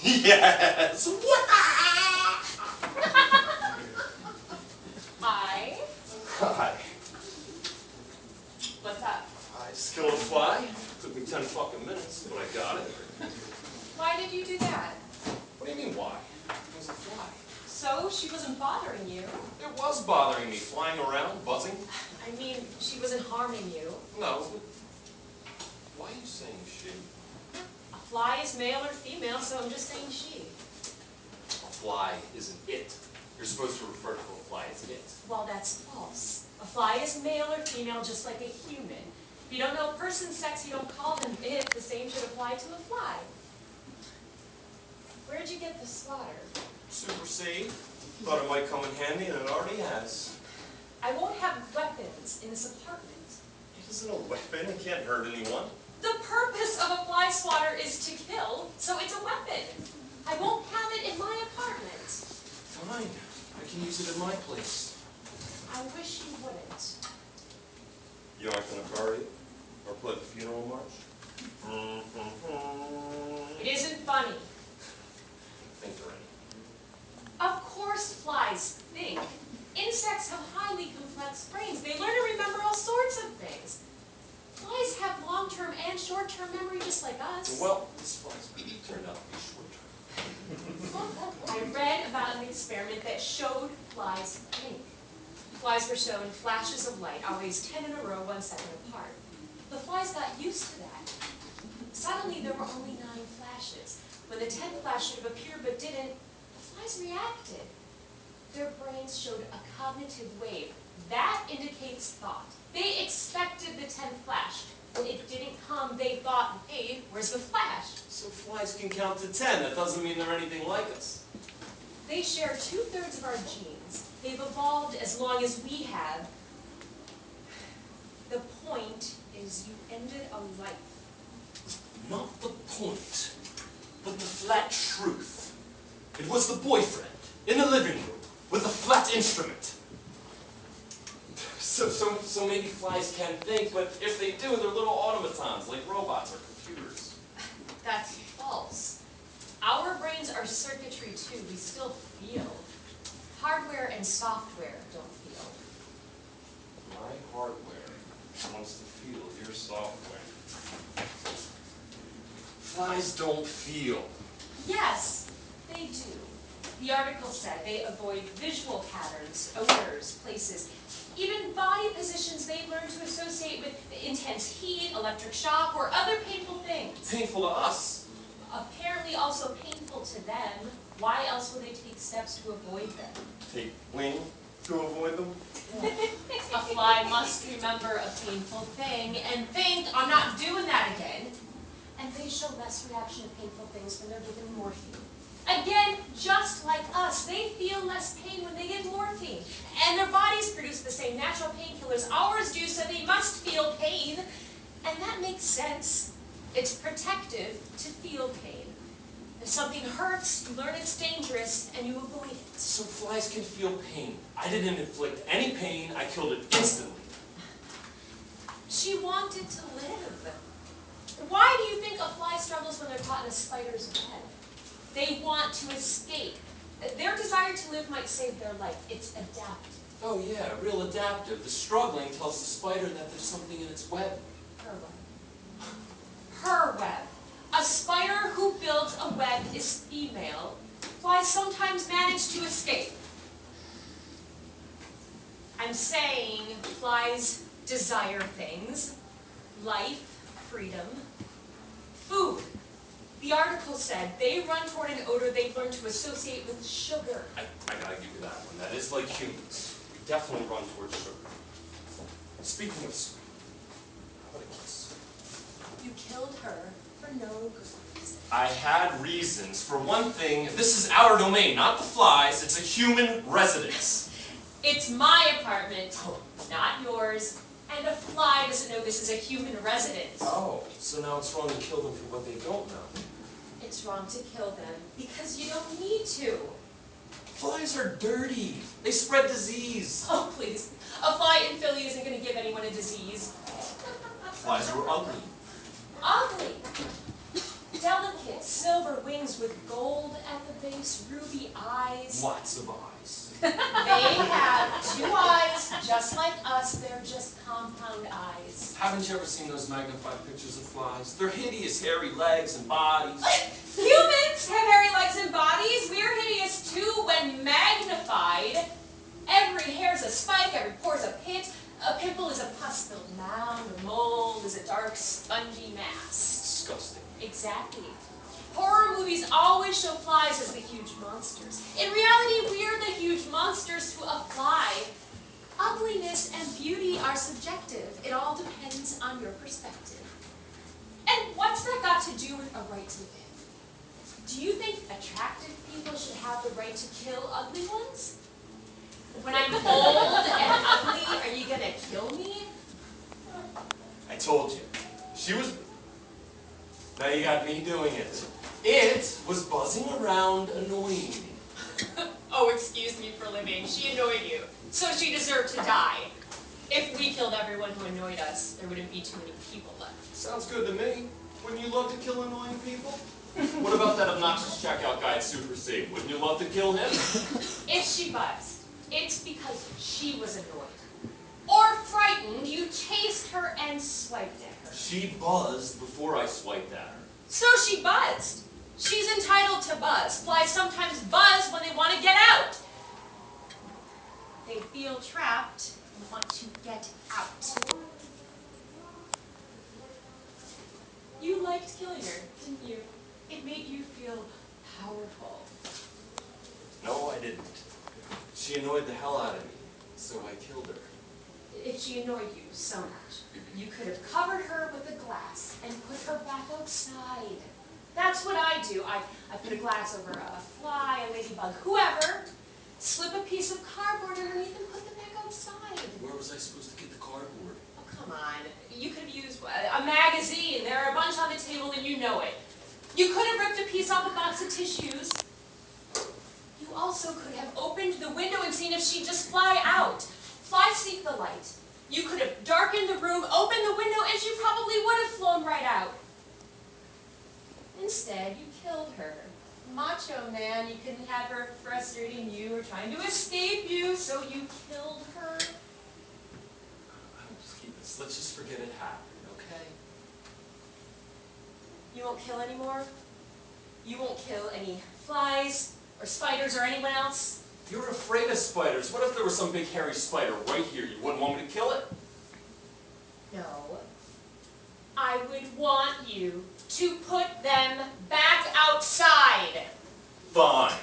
Yes! Hi. Hi. What's up? I just killed a fly. Took me 10 fucking minutes, but I got it. Why did you do that? What do you mean, why? It was a fly. So, she wasn't bothering you? It was bothering me, flying around, buzzing. I mean, she wasn't harming you. No, but why are you saying she? A fly is male or female, so I'm just saying she. A fly isn't it. You're supposed to refer to a fly as it. Well, that's false. A fly is male or female, just like a human. If you don't know a person's sex, you don't call them it. The same should apply to a fly. Where'd you get the swatter? Super C. Thought it might come in handy, and it already has. I won't have weapons in this apartment. It isn't a weapon. It can't hurt anyone. The purpose of a fly swatter is to kill, so it's a weapon. I won't have it in my apartment. Fine. I can use it in my place. I wish you wouldn't. You aren't going to bury it? Or play the funeral march? It isn't funny. Think or any. Of course flies think. Insects have highly complex brains. They learn to remember all sorts of things. Flies have long-term and short-term memory just like us. Well, this fly's turned out to be short-term. I read about an experiment that showed flies think. Flies were shown flashes of light, always 10 in a row, 1 second apart. The flies got used to that. Suddenly there were only 9 flashes. When the 10th flash should have appeared but didn't, the flies reacted. Their brains showed a cognitive wave. That indicates thought. They expected the 10th flash. When it didn't come, they thought, hey, where's the flash? So flies can count to 10. That doesn't mean they're anything like us. They share 2/3 of our genes. They've evolved as long as we have. The point is you ended a life. Not the point, but the flat truth. It was the boyfriend in the living room with a flat instrument. So maybe flies can think, but if they do, they're little automatons, like robots or computers. That's false. Our brains are circuitry too. We still feel. Hardware and software don't feel. My hardware wants to feel your software. Flies don't feel. Yes, they do. The article said they avoid visual patterns, odors, places, even body positions they learn to associate with intense heat, electric shock, or other painful things. Painful to us. Apparently also painful to them. Why else would they take steps to avoid them? Take wing to avoid them? A fly must remember a painful thing and think, I'm not doing that again. And they show less reaction to painful things when they're given morphine. Again, just like us, they feel less pain when they get morphine. And their bodies produce the same natural painkillers ours do, so they must feel pain. And that makes sense. It's protective to feel pain. If something hurts, you learn it's dangerous, and you avoid it. So flies can feel pain. I didn't inflict any pain. I killed it instantly. She wanted to live. Why do you think a fly struggles when they're caught in a spider's web? They want to escape. Their desire to live might save their life. It's adaptive. Oh yeah, real adaptive. The struggling tells the spider that there's something in its web. Her web. Her web. A spider who builds a web is female. Flies sometimes manage to escape. I'm saying flies desire things. Life, freedom, food. The article said they run toward an odor they've learned to associate with sugar. I gotta give you that one. That is like humans. We definitely run towards sugar. Speaking of sweet, how about a kiss? You killed her for no good reason. I had reasons. For one thing, this is our domain, not the flies. It's a human residence. It's my apartment, not yours. And a fly doesn't know this is a human residence. Oh, so now it's wrong to kill them for what they don't know. It's wrong to kill them because you don't need to. Flies are dirty. They spread disease. Oh, please. A fly in Philly isn't going to give anyone a disease. Flies were ugly. Ugly. delicate silver wings with gold at the base, ruby eyes. Lots of eyes. They have 2 eyes, just like us. They're just compound eyes. Haven't you ever seen those magnified pictures of flies? They're hideous, hairy legs and bodies. Humans have hairy legs and bodies. We're hideous too when magnified. Every hair's a spike, every pore's a pit. A pimple is a pus-filled mound. A mole is a dark, spongy mass. Disgusting. Exactly. Horror movies always show flies as the huge monsters. In reality, we're the huge monsters to a fly. Ugliness and beauty are subjective. It all depends on your perspective. And what's that got to do with a right to live? Do you think attractive people should have the right to kill ugly ones? When I'm old and ugly, are you gonna kill me? I told you. She was... Now you got me doing it. It was buzzing around annoying me. Oh, excuse me for living. She annoyed you, so she deserved to die. If we killed everyone who annoyed us, there wouldn't be too many people left. Sounds good to me. Wouldn't you love to kill annoying people? What about that obnoxious checkout guy at Super C? Wouldn't you love to kill him? If she buzzed, it's because she was annoyed. Or frightened, you chased her and swiped at her. She buzzed before I swiped at her. So she buzzed. She's entitled to buzz. Flies sometimes buzz when they want to get out. They feel trapped and want to get out. You liked killing her, didn't you? It made you feel powerful. No, I didn't. She annoyed the hell out of me, so I killed her. If she annoyed you so much, you could have covered her with a glass and put her back outside. That's what I do. I put a glass over a fly, a ladybug, whoever, slip a piece of cardboard underneath and put them back outside. Where was I supposed to get the cardboard? Oh, come on. You could have used a magazine. There are a bunch on the table and you know it. You could have ripped a piece off a box of tissues. You also could have opened the window and seen if she'd just fly out. Flies seek the light. You could have darkened the room, opened the window, and she probably would have flown right out. Instead, you killed her. Macho man, you couldn't have her frustrating you or trying to escape you, so you killed her. Let's just forget it happened, okay? You won't kill anymore? You won't kill any flies or spiders or anyone else? You're afraid of spiders. What if there was some big hairy spider right here? You wouldn't want me to kill it? No. I would want you to put them back outside. Fine.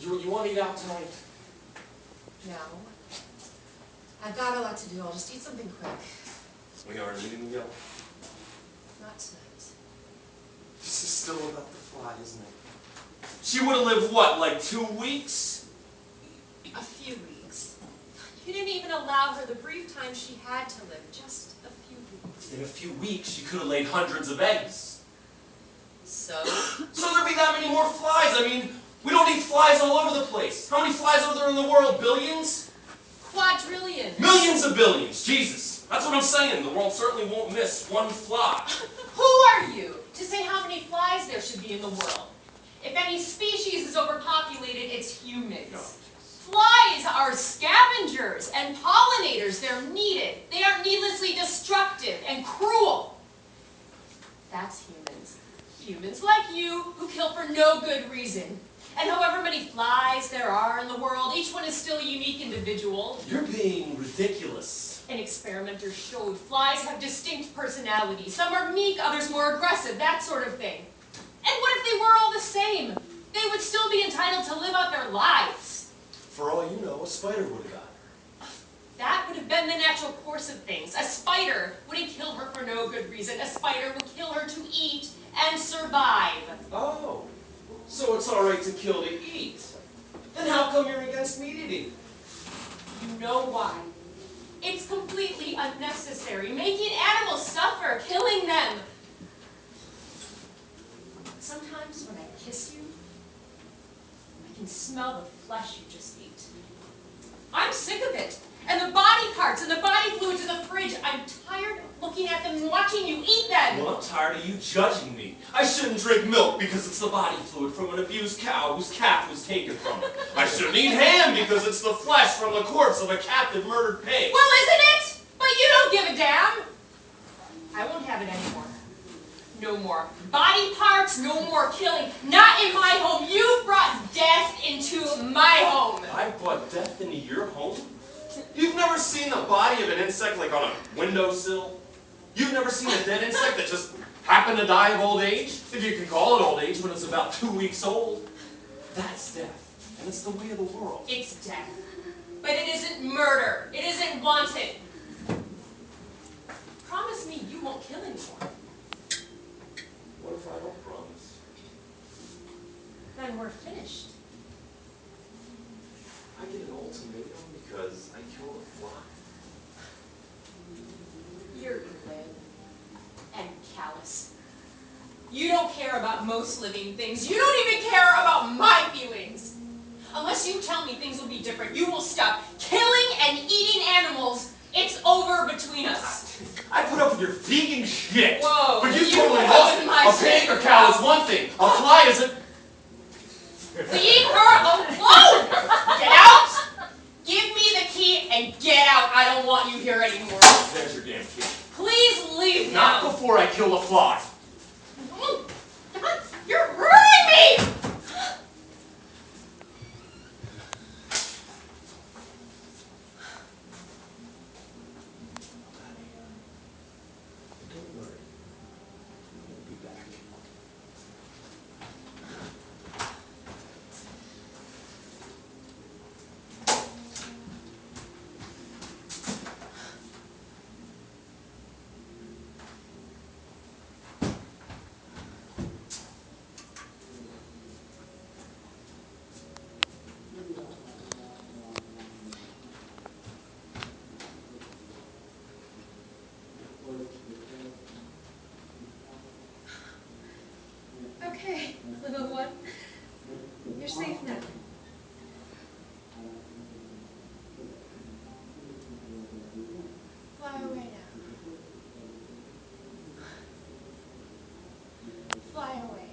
You want to eat out tonight? No. I've got a lot to do. I'll just eat something quick. We are leaving to go. Not tonight. This is still about the fly, isn't it? She would have lived, what, like 2 weeks? A few weeks. You didn't even allow her the brief time she had to live. Just a few weeks. In a few weeks, she could have laid hundreds of eggs. So? So there'd be that many more flies. I mean, we don't need flies all over the place. How many flies are there in the world? Billions? Quadrillions. Millions of billions. Jesus. That's what I'm saying. The world certainly won't miss one fly. Who are you to say how many flies there should be in the world? If any species is overpopulated, it's humans. No. Flies are scavengers and pollinators. They're needed. They are needlessly destructive and cruel. That's humans. Humans like you who kill for no good reason. And however many flies there are in the world, each one is still a unique individual. You're being ridiculous. An experimenter showed flies have distinct personalities. Some are meek, others more aggressive, that sort of thing. And what if they were all the same? They would still be entitled to live out their lives. For all you know, a spider would have got her. That would have been the natural course of things. A spider wouldn't kill her for no good reason. A spider would kill her to eat and survive. Oh, so it's all right to kill to eat. Then how come you're against meat eating? You know why? It's completely unnecessary. Making animals suffer, killing them. Sometimes when I kiss you, I can smell the flesh you just ate. I'm sick of it. And the body parts and the body fluids in the fridge. I'm tired than watching you eat them. Well, I'm tired of you judging me. I shouldn't drink milk because it's the body fluid from an abused cow whose calf was taken from her. I shouldn't eat ham because it's the flesh from the corpse of a captive murdered pig. Well, isn't it? But you don't give a damn. I won't have it anymore. No more body parts, no more killing. Not in my home. You brought death into my home. I brought death into your home? You've never seen the body of an insect like on a windowsill? You've never seen a dead insect that just happened to die of old age? If you can call it old age when it's about 2 weeks old. That's death. And it's the way of the world. It's death. But it isn't murder. It isn't wanted. Promise me you won't kill anymore. What if I don't promise? Then we're finished. I get an ultimatum because I killed a fly? You're glib and callous. You don't care about most living things. You don't even care about my feelings. Unless you tell me things will be different, you will stop killing and eating animals. It's over between us. I put up with your vegan shit. Whoa. But you you totally lost it. A pig or cow is one thing. A fly isn't. Leave her alone! Get out! Give me the key and get out. I don't want you here anymore. There's your damn key. Please leave Not now. before I kill the fly. God, you're hurting me! Don't worry. I'll be back. Okay, little one. You're safe now. Fly away now. Fly away.